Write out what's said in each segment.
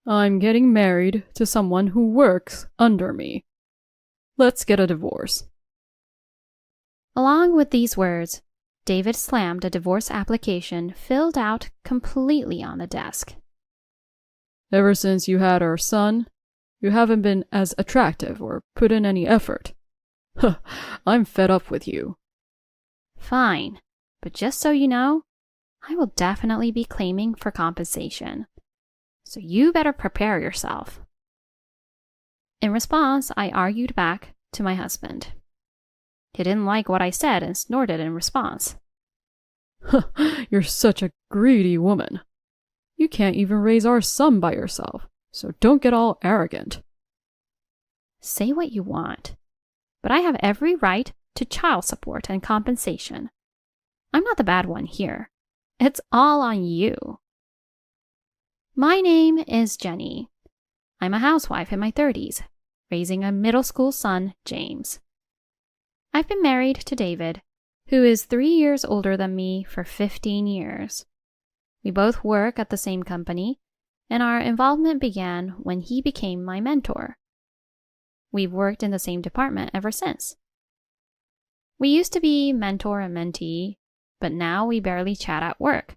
I'm getting married to someone who works under me. Let's get a divorce. Along with these words, David slammed a divorce application filled out completely on the desk. Ever since you had our son, you haven't been as attractive or put in any effort. Huh, I'm fed up with you. Fine, but just so you know, I will definitely be claiming for compensation. So you better prepare yourself. In response, I argued back to my husband. He didn't like what I said and snorted in response. You're such a greedy woman. You can't even raise our son by yourself, so don't get all arrogant. Say what you want, but I have every right to child support and compensation. I'm not the bad one here. It's all on you. My name is Jenny. I'm a housewife in my 30s, raising a middle school son, James. I've been married to David, who is 3 years older than me for 15 years. We both work at the same company, and our involvement began when he became my mentor. We've worked in the same department ever since. We used to be mentor and mentee, but now we barely chat at work.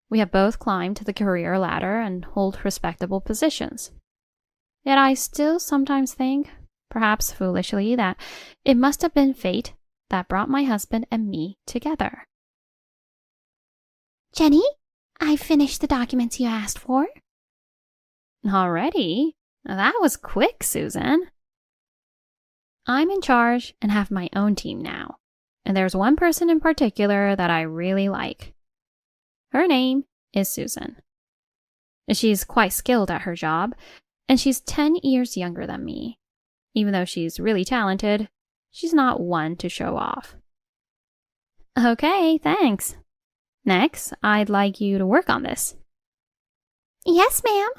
We have both climbed the career ladder and hold respectable positions. Yet I still sometimes think, perhaps foolishly, that it must have been fate that brought my husband and me together. Jenny, I finished the documents you asked for. Already? That was quick, Susan. I'm in charge and have my own team now, and there's one person in particular that I really like. Her name is Susan. She's quite skilled at her job, and she's 10 years younger than me. Even though she's really talented, she's not one to show off. Okay, thanks. Next, I'd like you to work on this. Yes, ma'am.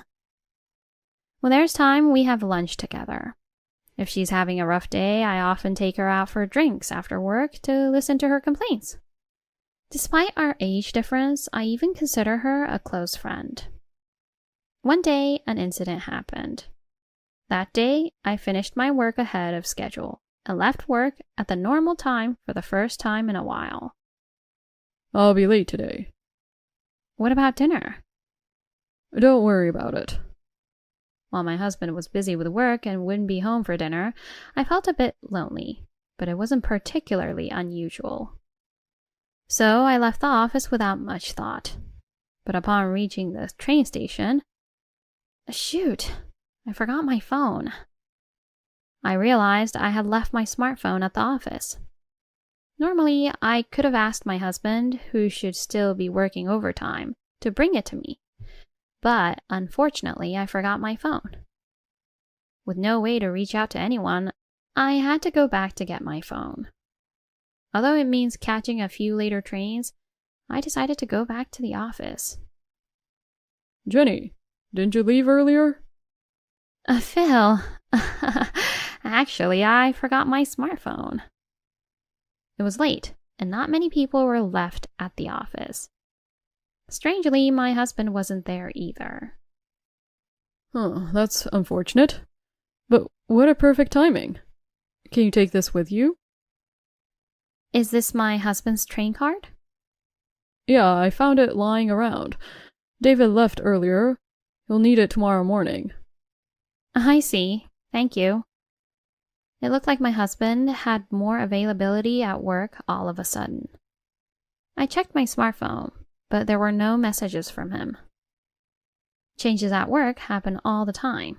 When there's time, we have lunch together. If she's having a rough day, I often take her out for drinks after work to listen to her complaints. Despite our age difference, I even consider her a close friend. One day, an incident happened. That day, I finished my work ahead of schedule and left work at the normal time for the first time in a while. I'll be late today. What about dinner? Don't worry about it. While my husband was busy with work and wouldn't be home for dinner, I felt a bit lonely, but it wasn't particularly unusual. So I left the office without much thought. But upon reaching the train station, shoot, I forgot my phone. I realized I had left my smartphone at the office. Normally, I could have asked my husband, who should still be working overtime, to bring it to me. But unfortunately, I forgot my phone. With no way to reach out to anyone, I had to go back to get my phone. Although it means catching a few later trains, I decided to go back to the office. Jenny, didn't you leave earlier? Phil, actually, I forgot my smartphone. It was late, and not many people were left at the office. Strangely, my husband wasn't there either. That's unfortunate. But what a perfect timing. Can you take this with you? Is this my husband's train card? Yeah, I found it lying around. David left earlier. He'll need it tomorrow morning. I see. Thank you. It looked like my husband had more availability at work all of a sudden. I checked my smartphone, but there were no messages from him. Changes at work happen all the time.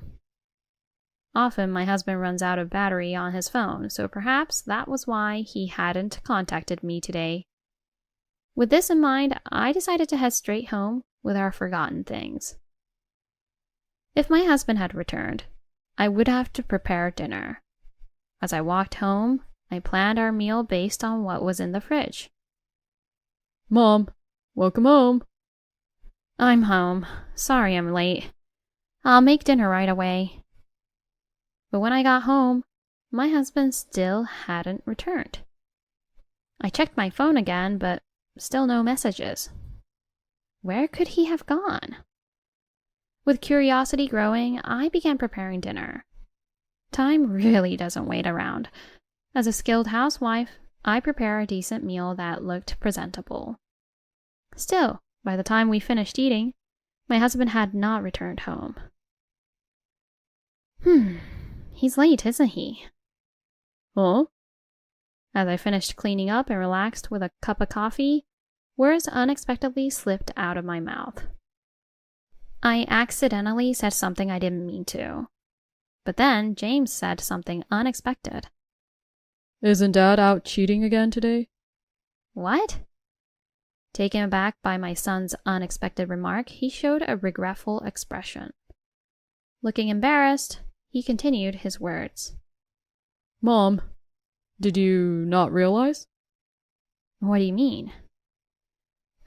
Often my husband runs out of battery on his phone, so perhaps that was why he hadn't contacted me today. With this in mind, I decided to head straight home with our forgotten things. If my husband had returned, I would have to prepare dinner. As I walked home, I planned our meal based on what was in the fridge. Mom, welcome home. I'm home. Sorry I'm late. I'll make dinner right away. But when I got home, my husband still hadn't returned. I checked my phone again, but still no messages. Where could he have gone? With curiosity growing, I began preparing dinner. Time really doesn't wait around. As a skilled housewife, I prepare a decent meal that looked presentable. Still, by the time we finished eating, my husband had not returned home. He's late, isn't he? Huh? As I finished cleaning up and relaxed with a cup of coffee, words unexpectedly slipped out of my mouth. I accidentally said something I didn't mean to. But then James said something unexpected. Isn't Dad out cheating again today? What? Taken aback by my son's unexpected remark, he showed a regretful expression. Looking embarrassed, he continued his words. Mom, did you not realize? What do you mean?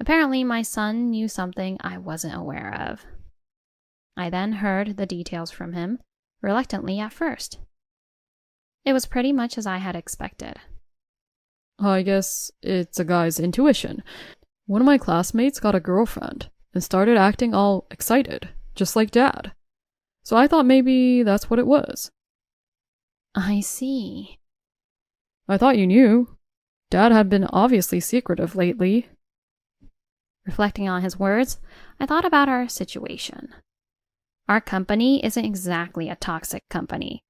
Apparently, my son knew something I wasn't aware of. I then heard the details from him, reluctantly at first. It was pretty much as I had expected. I guess it's a guy's intuition. One of my classmates got a girlfriend and started acting all excited, just like Dad. So I thought maybe that's what it was. I see. I thought you knew. Dad had been obviously secretive lately. Reflecting on his words, I thought about our situation. Our company isn't exactly a toxic company,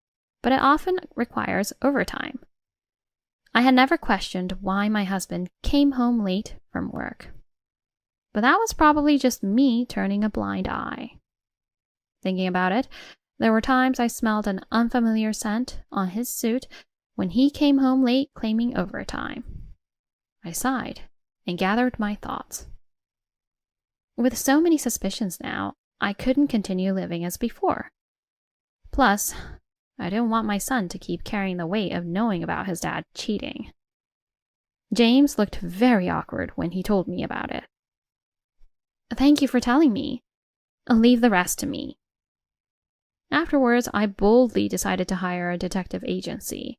but it often requires overtime. I had never questioned why my husband came home late from work. But that was probably just me turning a blind eye. Thinking about it, there were times I smelled an unfamiliar scent on his suit when he came home late claiming overtime. I sighed and gathered my thoughts. With so many suspicions now, I couldn't continue living as before. Plus, I didn't want my son to keep carrying the weight of knowing about his dad cheating. James looked very awkward when he told me about it. Thank you for telling me. I'll leave the rest to me. Afterwards, I boldly decided to hire a detective agency.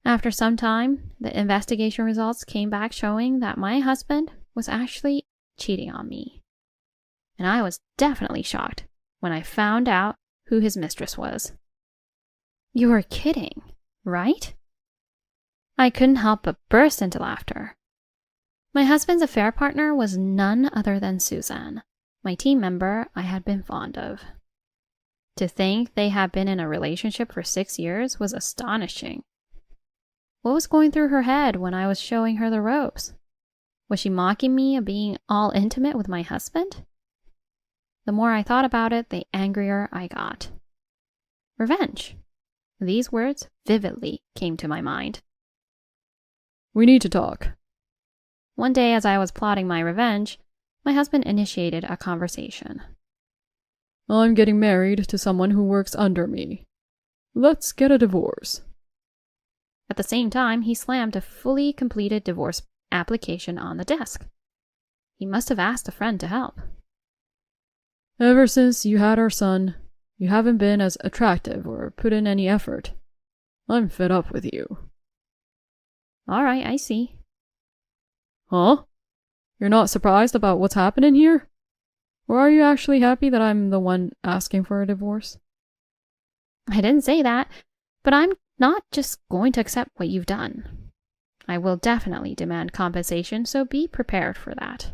After some time, the investigation results came back showing that my husband was actually cheating on me. And I was definitely shocked when I found out who his mistress was. You are kidding, right? I couldn't help but burst into laughter. My husband's affair partner was none other than Suzanne, my team member I had been fond of. To think they had been in a relationship for 6 years was astonishing. What was going through her head when I was showing her the ropes? Was she mocking me of being all intimate with my husband? The more I thought about it, the angrier I got. Revenge. These words vividly came to my mind. We need to talk. One day as I was plotting my revenge, my husband initiated a conversation. I'm getting married to someone who works under me. Let's get a divorce. At the same time, he slammed a fully completed divorce application on the desk. He must have asked a friend to help. Ever since you had our son, you haven't been as attractive or put in any effort. I'm fed up with you. All right, I see. Huh? You're not surprised about what's happening here? Or are you actually happy that I'm the one asking for a divorce? I didn't say that, but I'm not just going to accept what you've done. I will definitely demand compensation, so be prepared for that.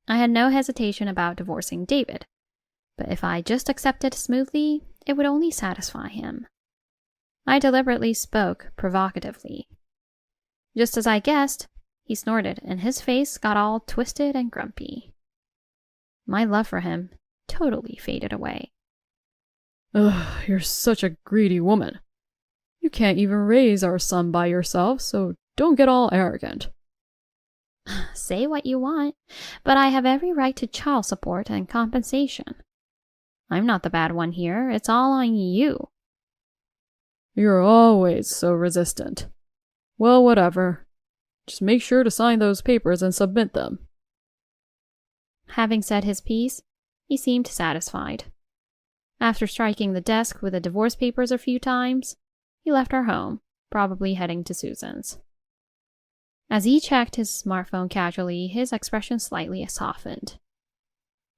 I had no hesitation about divorcing David, but if I just accepted smoothly, it would only satisfy him. I deliberately spoke provocatively. Just as I guessed, he snorted and his face got all twisted and grumpy. My love for him totally faded away. Ugh, you're such a greedy woman. You can't even raise our son by yourself, so don't get all arrogant. Say what you want, but I have every right to child support and compensation. I'm not the bad one here, it's all on you. You're always so resistant. Well, whatever. Just make sure to sign those papers and submit them. Having said his piece, he seemed satisfied. After striking the desk with the divorce papers a few times, he left our home, probably heading to Susan's. As he checked his smartphone casually, his expression slightly softened.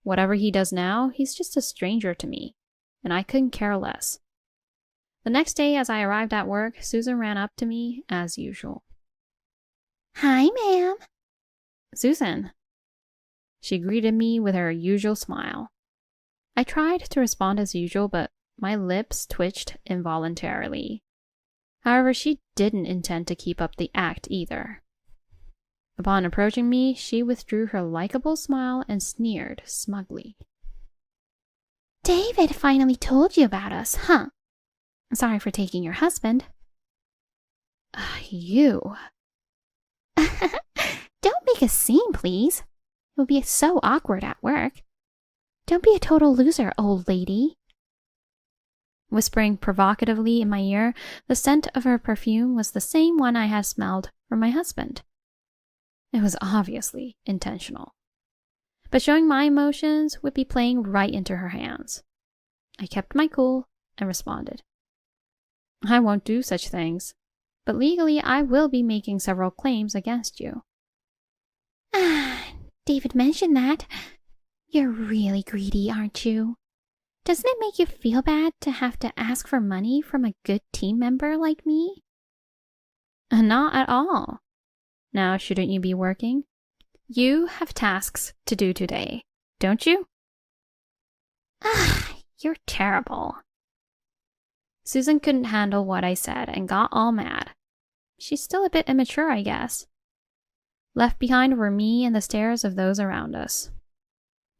Whatever he does now, he's just a stranger to me, and I couldn't care less. The next day, as I arrived at work, Susan ran up to me as usual. Hi, ma'am. Susan. She greeted me with her usual smile. I tried to respond as usual, but my lips twitched involuntarily. However, she didn't intend to keep up the act either. Upon approaching me, she withdrew her likable smile and sneered smugly. David finally told you about us, huh? Sorry for taking your husband. You. Don't make a scene, please. It would be so awkward at work. Don't be a total loser, old lady. Whispering provocatively in my ear, the scent of her perfume was the same one I had smelled from my husband. It was obviously intentional. But showing my emotions would be playing right into her hands. I kept my cool and responded. I won't do such things, but legally I will be making several claims against you. David mentioned that. You're really greedy, aren't you? Doesn't it make you feel bad to have to ask for money from a good team member like me? Not at all. Now, shouldn't you be working? You have tasks to do today, don't you? You're terrible. Susan couldn't handle what I said and got all mad. She's still a bit immature, I guess. Left behind were me and the stares of those around us.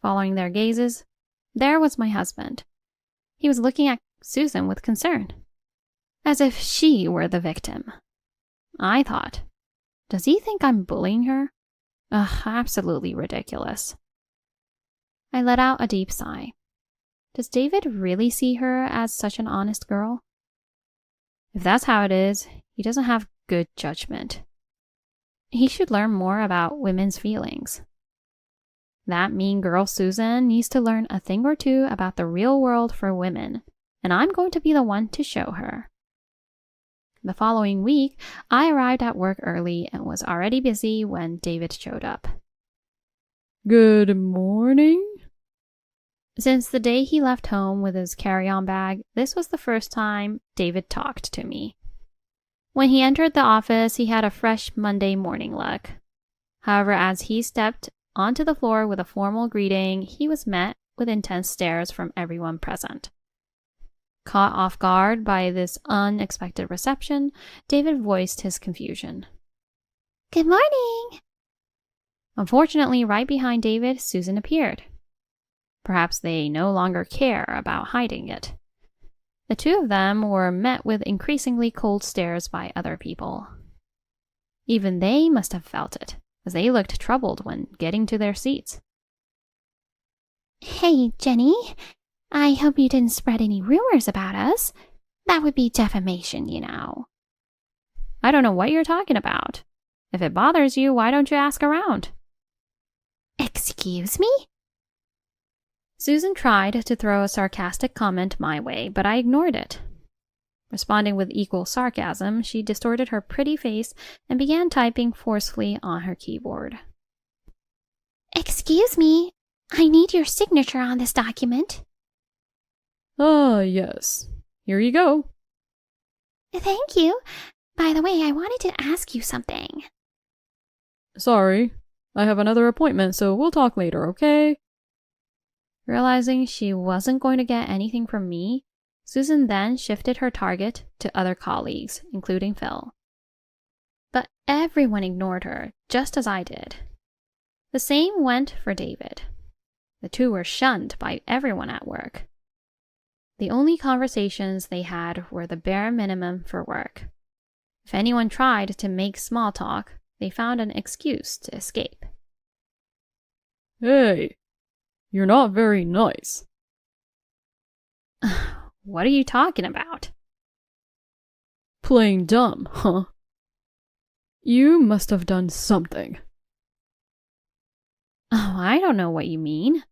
Following their gazes, there was my husband. He was looking at Susan with concern, as if she were the victim. I thought, does he think I'm bullying her? Absolutely ridiculous. I let out a deep sigh. Does David really see her as such an honest girl? If that's how it is, he doesn't have good judgment. He should learn more about women's feelings. That mean girl Susan needs to learn a thing or two about the real world for women, and I'm going to be the one to show her. The following week, I arrived at work early and was already busy when David showed up. Good morning? Since the day he left home with his carry-on bag, this was the first time David talked to me. When he entered the office, he had a fresh Monday morning look. However, as he stepped onto the floor with a formal greeting, he was met with intense stares from everyone present. Caught off guard by this unexpected reception, David voiced his confusion. Good morning. Unfortunately, right behind David, Susan appeared. Perhaps they no longer care about hiding it. The two of them were met with increasingly cold stares by other people. Even they must have felt it, as they looked troubled when getting to their seats. Hey, Jenny. I hope you didn't spread any rumors about us. That would be defamation, you know. I don't know what you're talking about. If it bothers you, why don't you ask around? Excuse me? Susan tried to throw a sarcastic comment my way, but I ignored it. Responding with equal sarcasm, she distorted her pretty face and began typing forcefully on her keyboard. Excuse me, I need your signature on this document. Yes. Here you go. Thank you. By the way, I wanted to ask you something. Sorry, I have another appointment, so we'll talk later, okay? Realizing she wasn't going to get anything from me, Susan then shifted her target to other colleagues, including Phil. But everyone ignored her, just as I did. The same went for David. The two were shunned by everyone at work. The only conversations they had were the bare minimum for work. If anyone tried to make small talk, they found an excuse to escape. Hey, you're not very nice. What are you talking about? Playing dumb, huh? You must have done something. Oh, I don't know what you mean.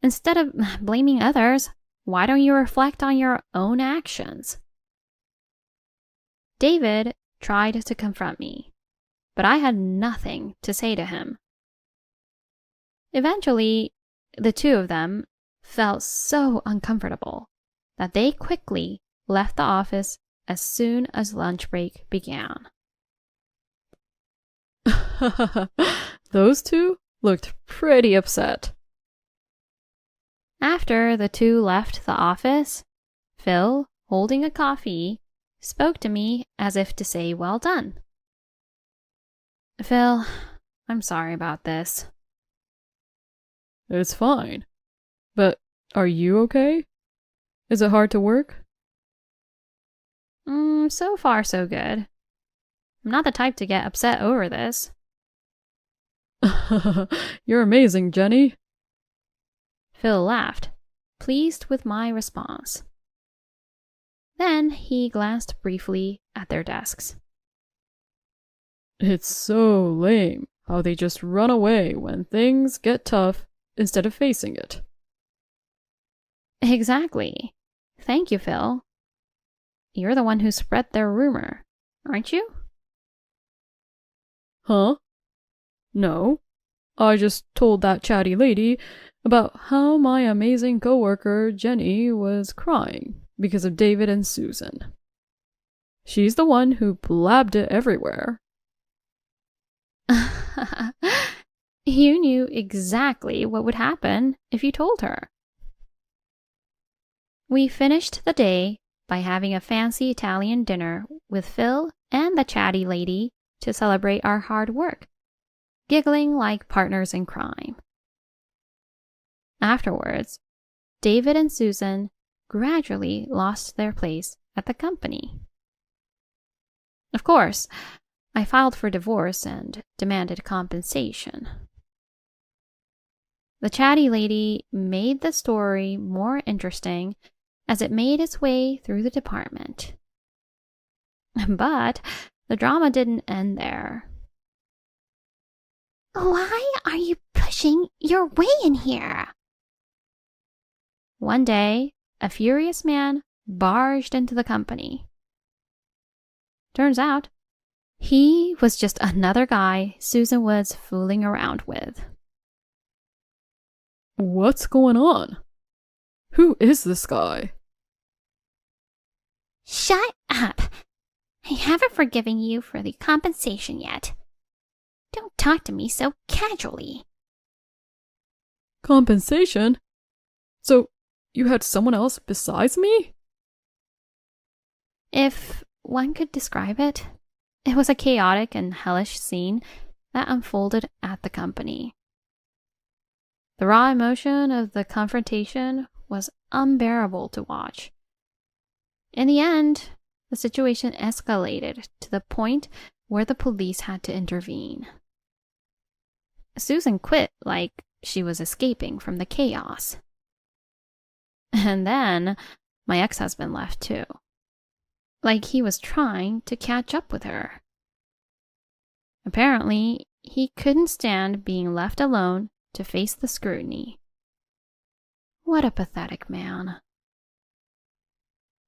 Instead of blaming others, why don't you reflect on your own actions? David tried to confront me, but I had nothing to say to him. Eventually, The two of them felt so uncomfortable that they quickly left the office as soon as lunch break began. Those two looked pretty upset. After the two left the office, Phil, holding a coffee, spoke to me as if to say, "Well done." "Phil, I'm sorry about this." It's fine. But are you okay? Is it hard to work? So far so good. I'm not the type to get upset over this. You're amazing, Jenny. Phil laughed, pleased with my response. Then he glanced briefly at their desks. It's so lame how they just run away when things get tough instead of facing it. Exactly. Thank you, Phil. You're the one who spread their rumor, aren't you? Huh? No. I just told that chatty lady about how my amazing coworker Jenny was crying because of David and Susan. She's the one who blabbed it everywhere. You knew exactly what would happen if you told her. We finished the day by having a fancy Italian dinner with Phil and the chatty lady to celebrate our hard work, giggling like partners in crime. Afterwards, David and Susan gradually lost their place at the company. Of course, I filed for divorce and demanded compensation. The chatty lady made the story more interesting as it made its way through the department. But the drama didn't end there. Why are you pushing your way in here? One day, a furious man barged into the company. Turns out, he was just another guy Susan was fooling around with. What's going on? Who is this guy? Shut up. I haven't forgiven you for the compensation yet. Don't talk to me so casually. Compensation? So, you had someone else besides me? If one could describe it, it was a chaotic and hellish scene that unfolded at the company. The raw emotion of the confrontation was unbearable to watch. In the end, the situation escalated to the point where the police had to intervene. Susan quit like she was escaping from the chaos. And then my ex-husband left too, like he was trying to catch up with her. Apparently, he couldn't stand being left alone to face the scrutiny. What a pathetic man.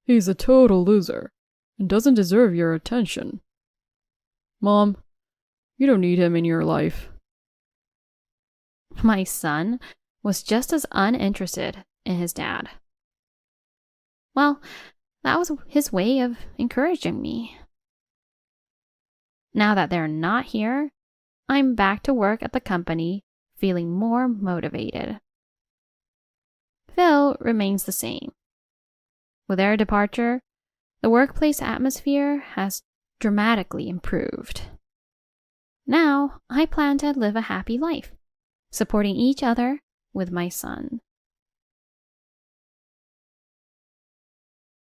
He's a total loser and doesn't deserve your attention. Mom, you don't need him in your life. My son was just as uninterested in his dad. Well, that was his way of encouraging me. Now that they're not here, I'm back to work at the company, feeling more motivated. Phil remains the same. With their departure, the workplace atmosphere has dramatically improved. Now, I plan to live a happy life, supporting each other with my son.